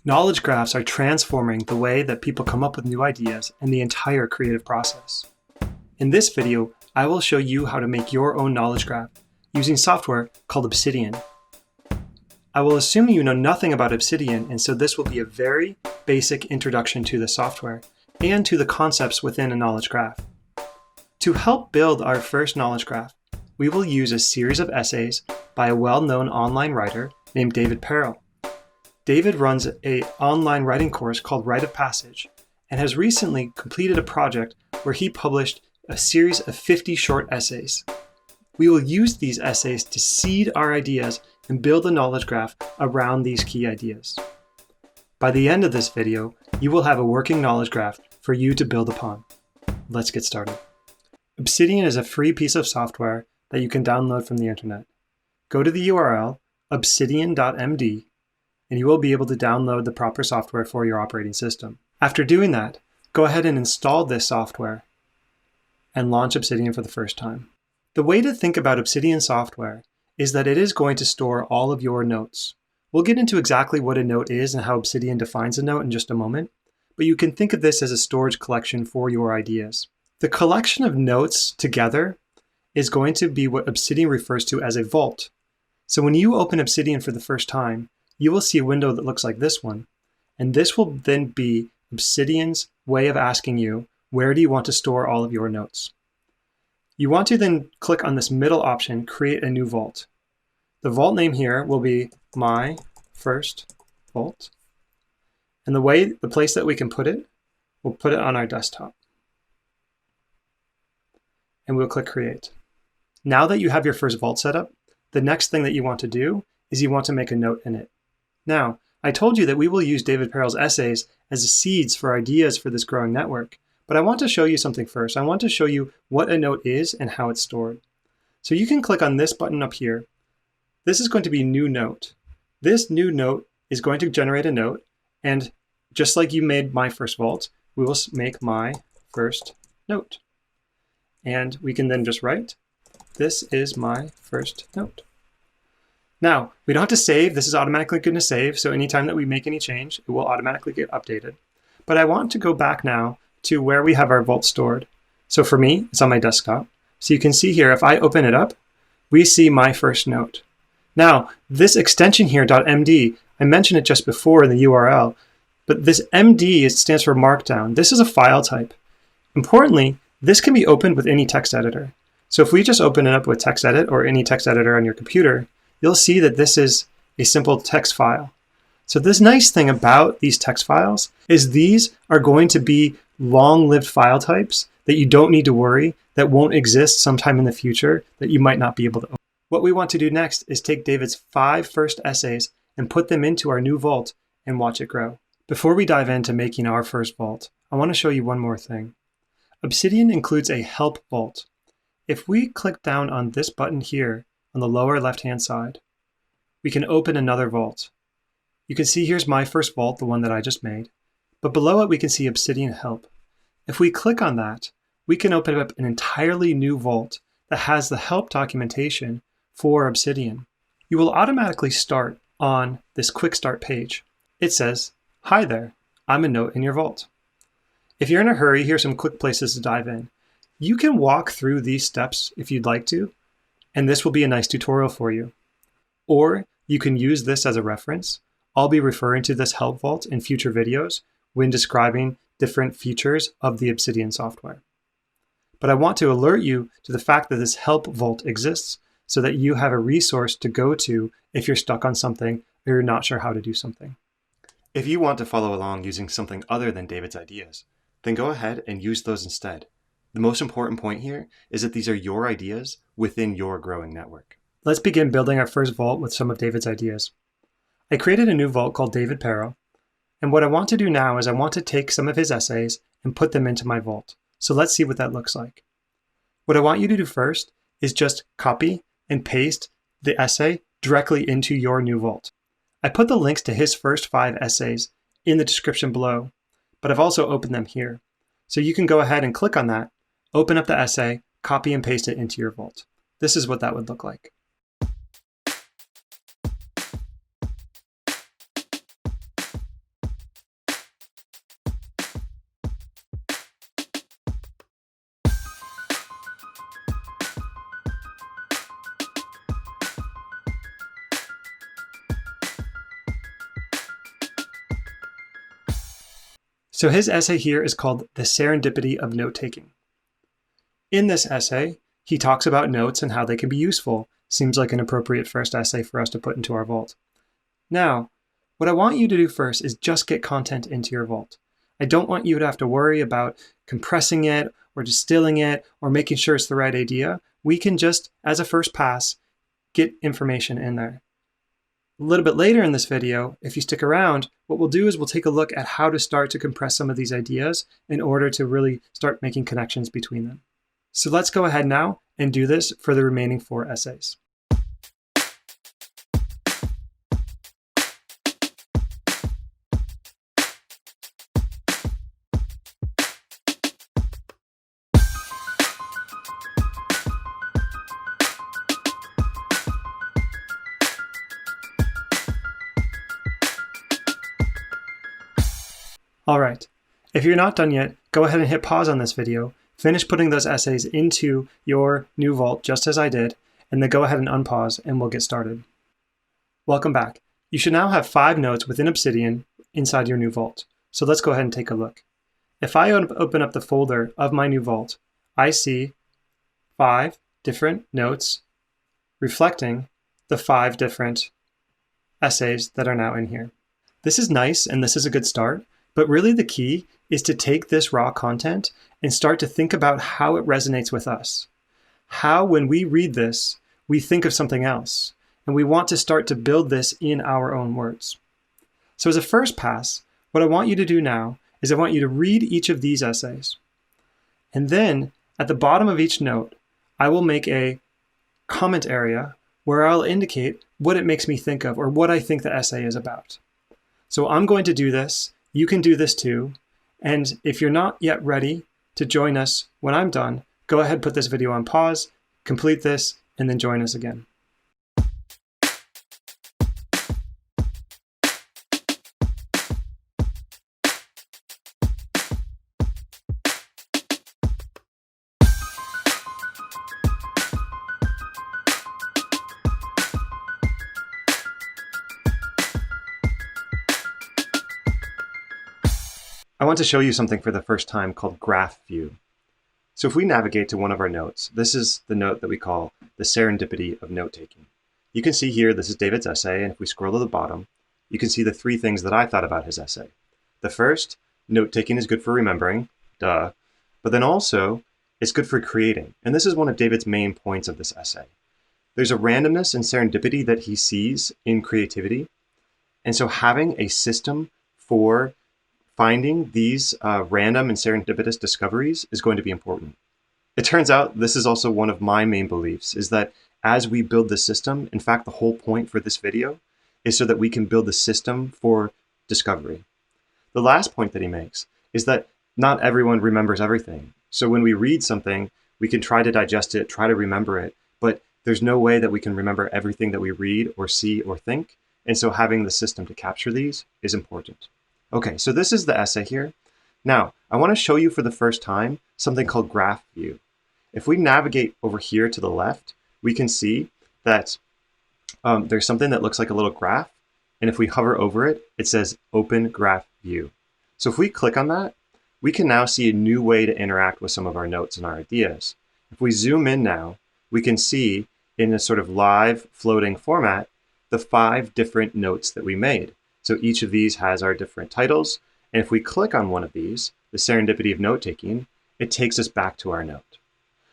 Knowledge graphs are transforming the way that people come up with new ideas and the entire creative process. In this video, I will show you how to make your own knowledge graph using software called Obsidian. I will assume you know nothing about Obsidian, and so this will be a very basic introduction to the software and to the concepts within a knowledge graph. To help build our first knowledge graph, we will use a series of essays by a well-known online writer named David Perell. David runs an online writing course called Rite of Passage and has recently completed a project where he published a series of 50 short essays. We will use these essays to seed our ideas and build a knowledge graph around these key ideas. By the end of this video, you will have a working knowledge graph for you to build upon. Let's get started. Obsidian is a free piece of software that you can download from the internet. Go to the URL obsidian.md and you will be able to download the proper software for your operating system. After doing that, go ahead and install this software and launch Obsidian for the first time. The way to think about Obsidian software is that it is going to store all of your notes. We'll get into exactly what a note is and how Obsidian defines a note in just a moment, but you can think of this as a storage collection for your ideas. The collection of notes together is going to be what Obsidian refers to as a vault. So when you open Obsidian for the first time, you will see a window that looks like this one, and this will then be Obsidian's way of asking you, where do you want to store all of your notes? You want to then click on this middle option, create a new vault. The vault name here will be my first vault. And the place that we can put it, we'll put it on our desktop. And we'll click create. Now that you have your first vault set up, the next thing that you want to do is you want to make a note in it. Now, I told you that we will use David Perell's essays as seeds for ideas for this growing network, but I want to show you something first. I want to show you what a note is and how it's stored. So you can click on this button up here. This is going to be new note. This new note is going to generate a note, and just like you made my first vault, we will make my first note. And we can then just write, this is my first note. Now, we don't have to save. This is automatically going to save. So anytime that we make any change, it will automatically get updated. But I want to go back now to where we have our vault stored. So for me, it's on my desktop. So you can see here, if I open it up, we see my first note. Now, this extension here, .md, I mentioned it just before in the URL, but this MD, it stands for Markdown. This is a file type. Importantly, this can be opened with any text editor. So if we just open it up with TextEdit or any text editor on your computer, you'll see that this is a simple text file. So this nice thing about these text files is these are going to be long-lived file types that you don't need to worry that won't exist sometime in the future that you might not be able to open. What we want to do next is take David's 5 first essays and put them into our new vault and watch it grow. Before we dive into making our first vault, I want to show you one more thing. Obsidian includes a help vault. If we click down on this button here on the lower left-hand side, we can open another vault. You can see here's my first vault, the one that I just made, but below it we can see Obsidian Help. If we click on that, we can open up an entirely new vault that has the help documentation for Obsidian. You will automatically start on this quick start page. It says, hi there, I'm a note in your vault. If you're in a hurry, here's some quick places to dive in. You can walk through these steps if you'd like to, and this will be a nice tutorial for you. Or you can use this as a reference. I'll be referring to this help vault in future videos when describing different features of the Obsidian software. But I want to alert you to the fact that this help vault exists so that you have a resource to go to if you're stuck on something or you're not sure how to do something. If you want to follow along using something other than David's ideas, then go ahead and use those instead. The most important point here is that these are your ideas within your growing network. Let's begin building our first vault with some of David's ideas. I created a new vault called David Perell, and what I want to do now is I want to take some of his essays and put them into my vault. So let's see what that looks like. What I want you to do first is just copy and paste the essay directly into your new vault. I put the links to his first 5 essays in the description below, but I've also opened them here. So you can go ahead and click on that, open up the essay, copy and paste it into your vault. This is what that would look like. So his essay here is called The Serendipity of Note-Taking. In this essay, he talks about notes and how they can be useful. Seems like an appropriate first essay for us to put into our vault. Now, what I want you to do first is just get content into your vault. I don't want you to have to worry about compressing it or distilling it or making sure it's the right idea. We can just, as a first pass, get information in there. A little bit later in this video, if you stick around, what we'll do is we'll take a look at how to start to compress some of these ideas in order to really start making connections between them. So let's go ahead now and do this for the remaining 4 essays. All right, if you're not done yet, go ahead and hit pause on this video, finish putting those essays into your new vault just as I did, and then go ahead and unpause and we'll get started. Welcome back. You should now have 5 notes within Obsidian inside your new vault. So let's go ahead and take a look. If I open up the folder of my new vault, I see 5 different notes reflecting the 5 different essays that are now in here. This is nice and this is a good start. But really the key is to take this raw content and start to think about how it resonates with us. How, when we read this, we think of something else. And we want to start to build this in our own words. So as a first pass, what I want you to do now is I want you to read each of these essays. And then at the bottom of each note, I will make a comment area where I'll indicate what it makes me think of or what I think the essay is about. So I'm going to do this. You can do this too. And if you're not yet ready to join us when I'm done, go ahead, put this video on pause, complete this, and then join us again. I want to show you something for the first time called Graph View. So if we navigate to one of our notes, this is the note that we call the serendipity of note-taking. You can see here, this is David's essay, and if we scroll to the bottom, you can see the 3 things that I thought about his essay. The first, note-taking is good for remembering, duh, but then also it's good for creating. And this is one of David's main points of this essay. There's a randomness and serendipity that he sees in creativity. And so having a system for finding these random and serendipitous discoveries is going to be important. It turns out this is also one of my main beliefs, is that as we build the system, in fact, the whole point for this video is so that we can build the system for discovery. The last point that he makes is that not everyone remembers everything. So when we read something, we can try to digest it, try to remember it, but there's no way that we can remember everything that we read or see or think. And so having the system to capture these is important. Okay, so this is the essay here. Now, I want to show you for the first time something called Graph View. If we navigate over here to the left, we can see that there's something that looks like a little graph. And if we hover over it, it says Open Graph View. So if we click on that, we can now see a new way to interact with some of our notes and our ideas. If we zoom in now, we can see in a sort of live floating format the 5 different notes that we made. So each of these has our different titles. And if we click on one of these, the serendipity of note-taking, it takes us back to our note.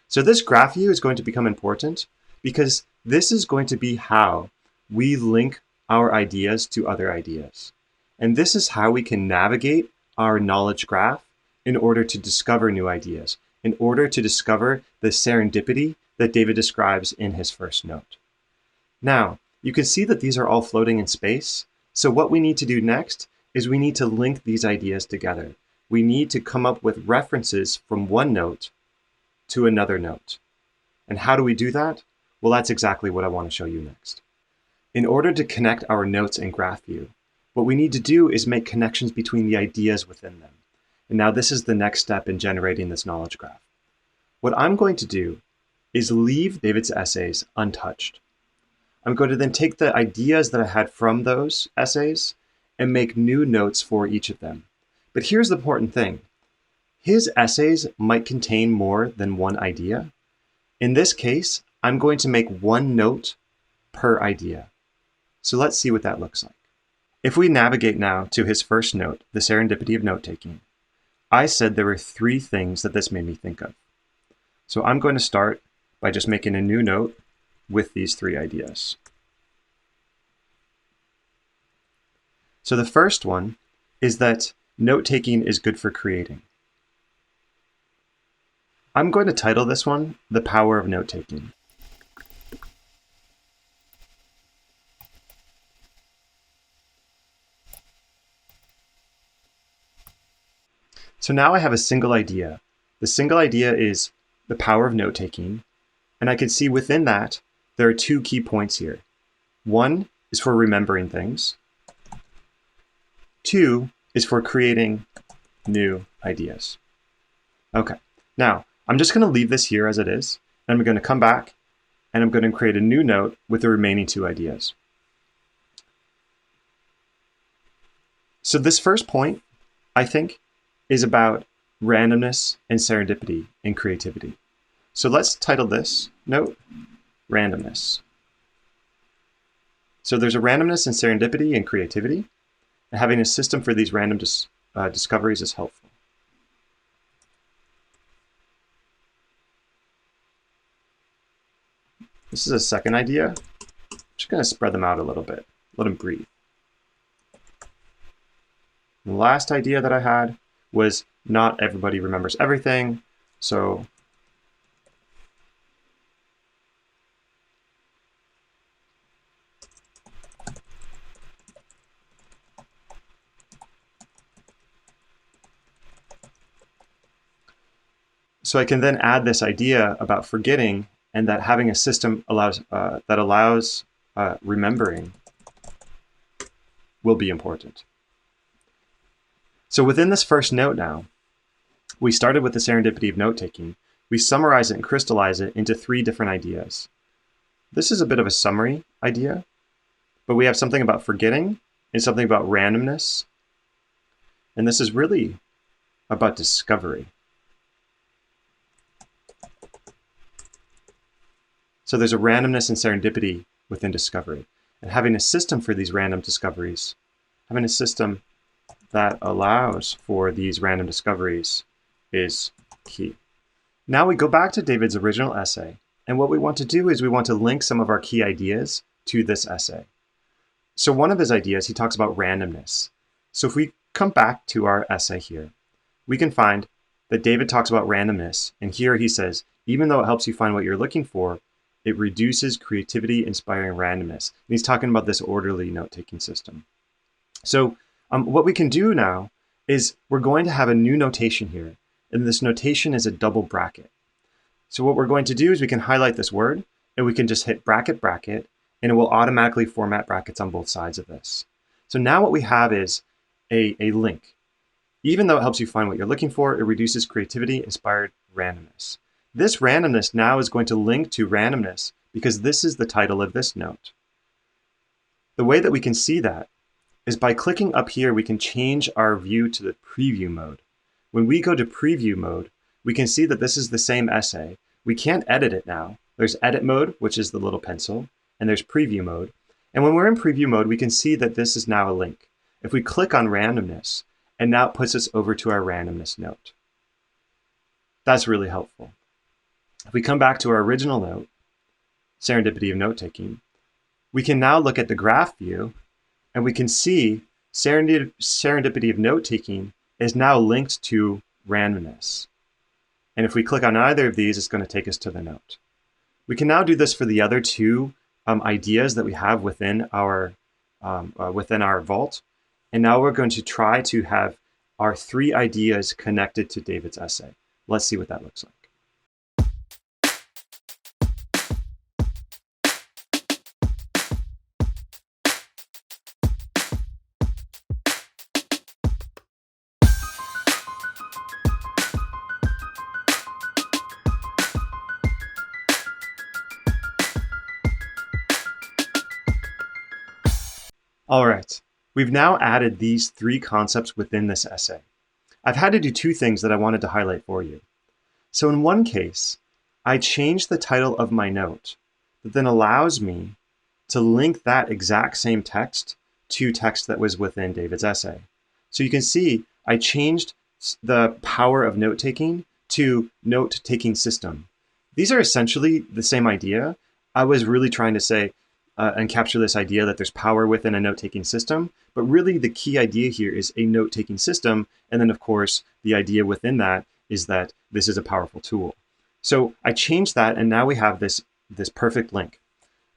So this graph view is going to become important because this is going to be how we link our ideas to other ideas. And this is how we can navigate our knowledge graph in order to discover new ideas, in order to discover the serendipity that David describes in his first note. Now, you can see that these are all floating in space. So what we need to do next is we need to link these ideas together. We need to come up with references from one note to another note. And how do we do that? Well, that's exactly what I want to show you next. In order to connect our notes in Graph View, what we need to do is make connections between the ideas within them. And now this is the next step in generating this knowledge graph. What I'm going to do is leave David's essays untouched. I'm going to then take the ideas that I had from those essays and make new notes for each of them. But here's the important thing. His essays might contain more than one idea. In this case, I'm going to make one note per idea. So let's see what that looks like. If we navigate now to his first note, the serendipity of note-taking, I said there were 3 things that this made me think of. So I'm going to start by just making a new note with these 3 ideas. So the first one is that note-taking is good for creating. I'm going to title this one, The Power of Note-Taking. So now I have a single idea. The single idea is the power of note-taking, and I can see within that there are 2 key points here. 1 is for remembering things. 2 is for creating new ideas. Okay, now I'm just going to leave this here as it is, and I'm going to come back and I'm going to create a new note with the remaining 2 ideas. So this first point, I think, is about randomness and serendipity and creativity. So let's title this note, Randomness. So there's a randomness and serendipity and creativity, and having a system for these random discoveries is helpful. This is a second idea. I'm just going to spread them out a little bit, let them breathe. The last idea that I had was not everybody remembers everything, so I can then add this idea about forgetting, and that having a system allows remembering will be important. So within this first note now, we started with the serendipity of note-taking. We summarize it and crystallize it into 3 different ideas. This is a bit of a summary idea, but we have something about forgetting and something about randomness. And this is really about discovery. So there's a randomness and serendipity within discovery. And having a system for these random discoveries, having a system that allows for these random discoveries is key. Now we go back to David's original essay, and what we want to do is we want to link some of our key ideas to this essay. So one of his ideas, he talks about randomness. So if we come back to our essay here, we can find that David talks about randomness, and here he says, even though it helps you find what you're looking for, it reduces creativity, inspiring randomness. And he's talking about this orderly note-taking system. So what we can do now is we're going to have a new notation here, and this notation is a double bracket. So what we're going to do is we can highlight this word, and we can just hit bracket, bracket, and it will automatically format brackets on both sides of this. So now what we have is a link. Even though it helps you find what you're looking for, it reduces creativity, inspired randomness. This randomness now is going to link to randomness because this is the title of this note. The way that we can see that is by clicking up here, we can change our view to the preview mode. When we go to preview mode, we can see that this is the same essay. We can't edit it now. There's edit mode, which is the little pencil, and there's preview mode. And when we're in preview mode, we can see that this is now a link. If we click on randomness, and now it puts us over to our randomness note. That's really helpful. If we come back to our original note, serendipity of note-taking, we can now look at the graph view, and we can see serendipity of note-taking is now linked to randomness. And if we click on either of these, it's going to take us to the note. We can now do this for the other 2 ideas that we have within our vault. And now we're going to try to have our 3 ideas connected to David's essay. Let's see what that looks like. All right, we've now added these 3 concepts within this essay. I've had to do two things that I wanted to highlight for you. So in one case, I changed the title of my note that then allows me to link that exact same text to text that was within David's essay. So you can see I changed the power of note-taking to note-taking system. These are essentially the same idea. I was really trying to say and capture this idea that there's power within a note-taking system, but really the key idea here is a note-taking system, and then of course the idea within that is that this is a powerful tool. So I changed that, and now we have this perfect link.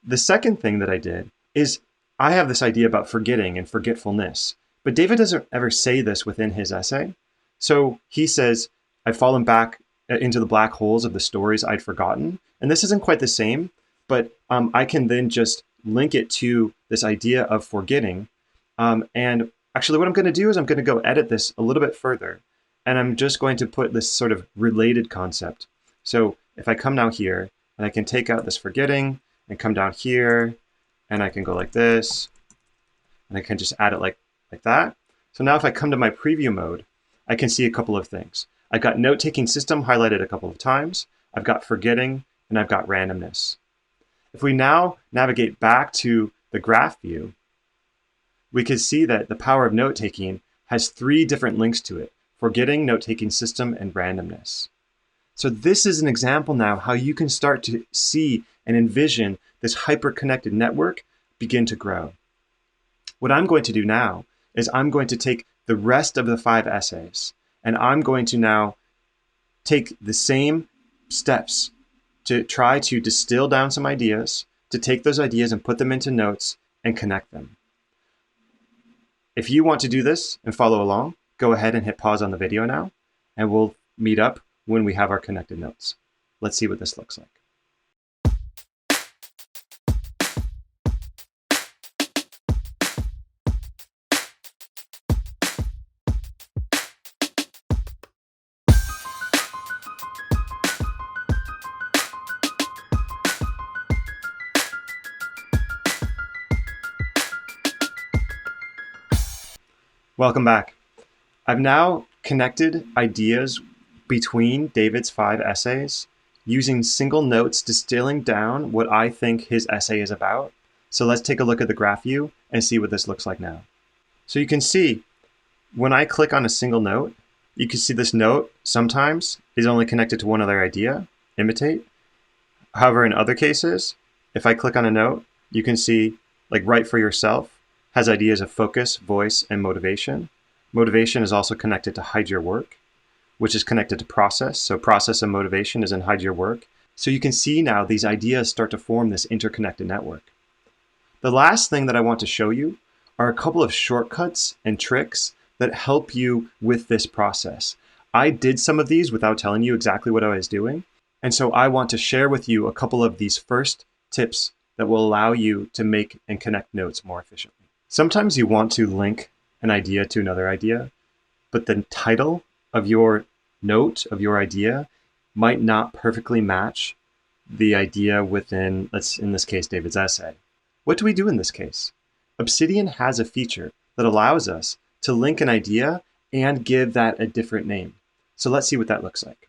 The second thing that I did is I have this idea about forgetting and forgetfulness, but David doesn't ever say this within his essay. So he says, I've fallen back into the black holes of the stories I'd forgotten. And this isn't quite the same, but I can then just link it to this idea of forgetting. And actually what I'm going to do is I'm going to go edit this a little bit further. And I'm just going to put this sort of related concept. So if I come down here and I can take out this forgetting and come down here and I can go like this and I can just add it like that. So now if I come to my preview mode, I can see a couple of things. I've got note-taking system highlighted a couple of times. I've got forgetting and I've got randomness. If we now navigate back to the graph view, we can see that the power of note-taking has three different links to it: forgetting, note-taking system, and randomness. So this is an example now how you can start to see and envision this hyper-connected network begin to grow. What I'm going to do now is I'm going to take the rest of the 5 essays and I'm going to now take the same steps to try to distill down some ideas, to take those ideas and put them into notes and connect them. If you want to do this and follow along, go ahead and hit pause on the video now, and we'll meet up when we have our connected notes. Let's see what this looks like. Welcome back. I've now connected ideas between David's 5 essays using single notes, distilling down what I think his essay is about. So let's take a look at the graph view and see what this looks like now. So you can see when I click on a single note, you can see this note sometimes is only connected to one other idea, imitate. However, in other cases, if I click on a note, you can see, like write for yourself, has ideas of focus, voice, and motivation. Motivation is also connected to hide your work, which is connected to process. So process and motivation is in hide your work. So you can see now these ideas start to form this interconnected network. The last thing that I want to show you are a couple of shortcuts and tricks that help you with this process. I did some of these without telling you exactly what I was doing. And so I want to share with you a couple of these first tips that will allow you to make and connect notes more efficiently. Sometimes you want to link an idea to another idea, but the title of your note, of your idea, might not perfectly match the idea within, in this case, David's essay. What do we do in this case? Obsidian has a feature that allows us to link an idea and give that a different name. So let's see what that looks like.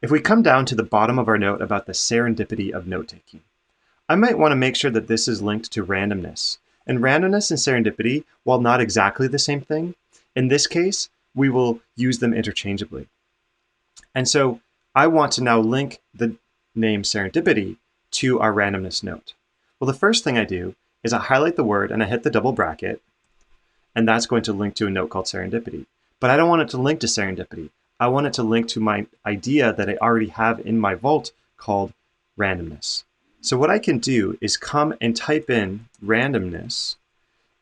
If we come down to the bottom of our note about the serendipity of note-taking, I might want to make sure that this is linked to randomness. And randomness and serendipity, while not exactly the same thing, in this case, we will use them interchangeably. And so I want to now link the name serendipity to our randomness note. Well, the first thing I do is I highlight the word and I hit the double bracket, and that's going to link to a note called serendipity. But I don't want it to link to serendipity. I want it to link to my idea that I already have in my vault called randomness. So what I can do is come and type in randomness,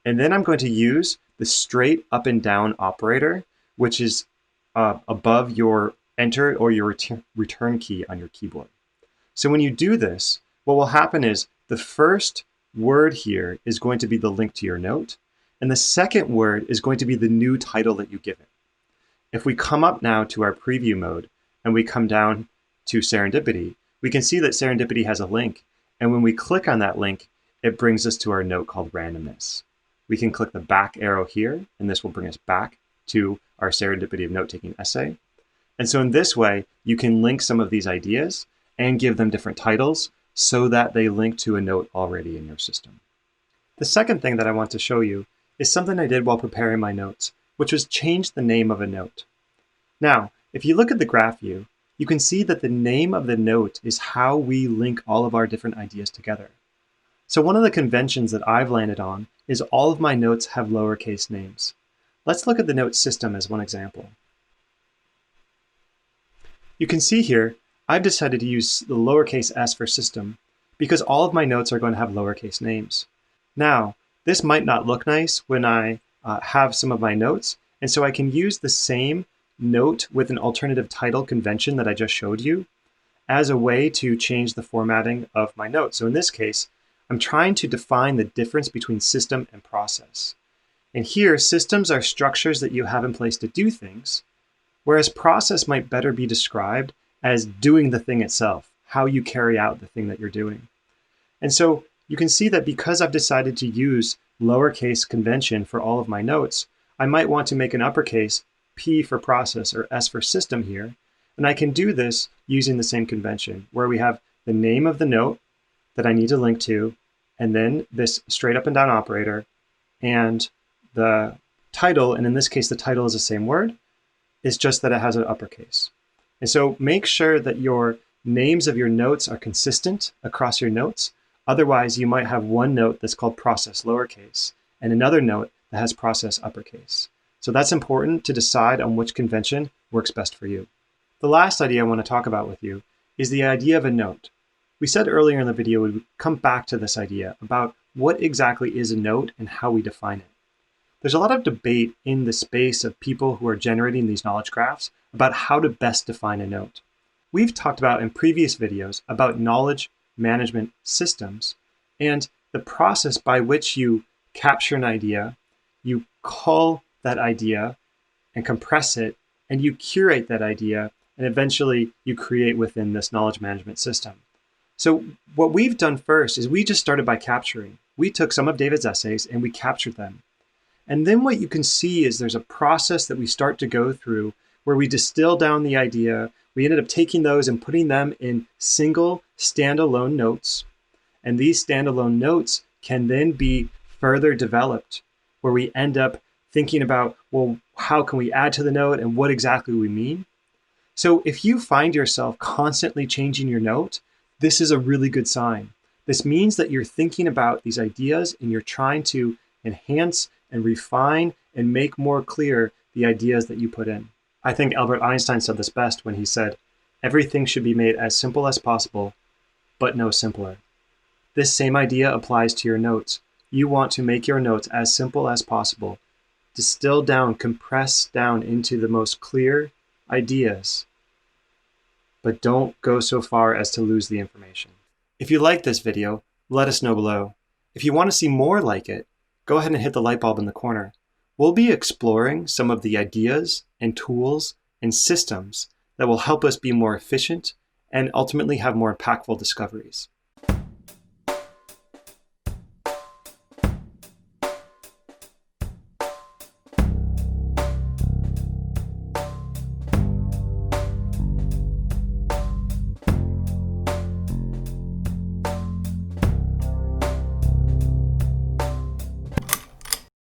and then I'm going to use the straight up and down operator, which is above your enter or your return key on your keyboard. So when you do this, what will happen is the first word here is going to be the link to your note, and the second word is going to be the new title that you give it. If we come up now to our preview mode and we come down to serendipity, we can see that serendipity has a link. And when we click on that link, it brings us to our note called randomness. We can click the back arrow here, and this will bring us back to our Serendipity of Note-Taking essay. And so in this way, you can link some of these ideas and give them different titles so that they link to a note already in your system. The second thing that I want to show you is something I did while preparing my notes, which was change the name of a note. Now, if you look at the graph view, you can see that the name of the note is how we link all of our different ideas together. So one of the conventions that I've landed on is all of my notes have lowercase names. Let's look at the note system as one example. You can see here, I've decided to use the lowercase s for system because all of my notes are going to have lowercase names. Now, this might not look nice when I have some of my notes, and so I can use the same note with an alternative title convention that I just showed you as a way to change the formatting of my notes. So in this case, I'm trying to define the difference between system and process. And here, systems are structures that you have in place to do things, whereas process might better be described as doing the thing itself, how you carry out the thing that you're doing. And so you can see that because I've decided to use lowercase convention for all of my notes, I might want to make an uppercase P for process or S for system here. And I can do this using the same convention where we have the name of the note that I need to link to, and then this straight up and down operator, and the title, and in this case, the title is the same word, it's just that it has an uppercase. And so make sure that your names of your notes are consistent across your notes. Otherwise, you might have one note that's called process lowercase and another note that has process uppercase. So that's important to decide on which convention works best for you. The last idea I want to talk about with you is the idea of a note. We said earlier in the video we would come back to this idea about what exactly is a note and how we define it. There's a lot of debate in the space of people who are generating these knowledge graphs about how to best define a note. We've talked about in previous videos about knowledge management systems and the process by which you capture an idea, you call that idea and compress it, and you curate that idea, and eventually you create within this knowledge management system. So what we've done first is we just started by capturing. We took some of David's essays and we captured them. And then what you can see is there's a process that we start to go through where we distill down the idea. We ended up taking those and putting them in single standalone notes. And these standalone notes can then be further developed where we end up thinking about, well, how can we add to the note and what exactly we mean? So if you find yourself constantly changing your note, this is a really good sign. This means that you're thinking about these ideas and you're trying to enhance and refine and make more clear the ideas that you put in. I think Albert Einstein said this best when he said, everything should be made as simple as possible, but no simpler. This same idea applies to your notes. You want to make your notes as simple as possible. Distill down, compress down into the most clear ideas, but don't go so far as to lose the information. If you like this video, let us know below. If you want to see more like it, go ahead and hit the light bulb in the corner. We'll be exploring some of the ideas and tools and systems that will help us be more efficient and ultimately have more impactful discoveries.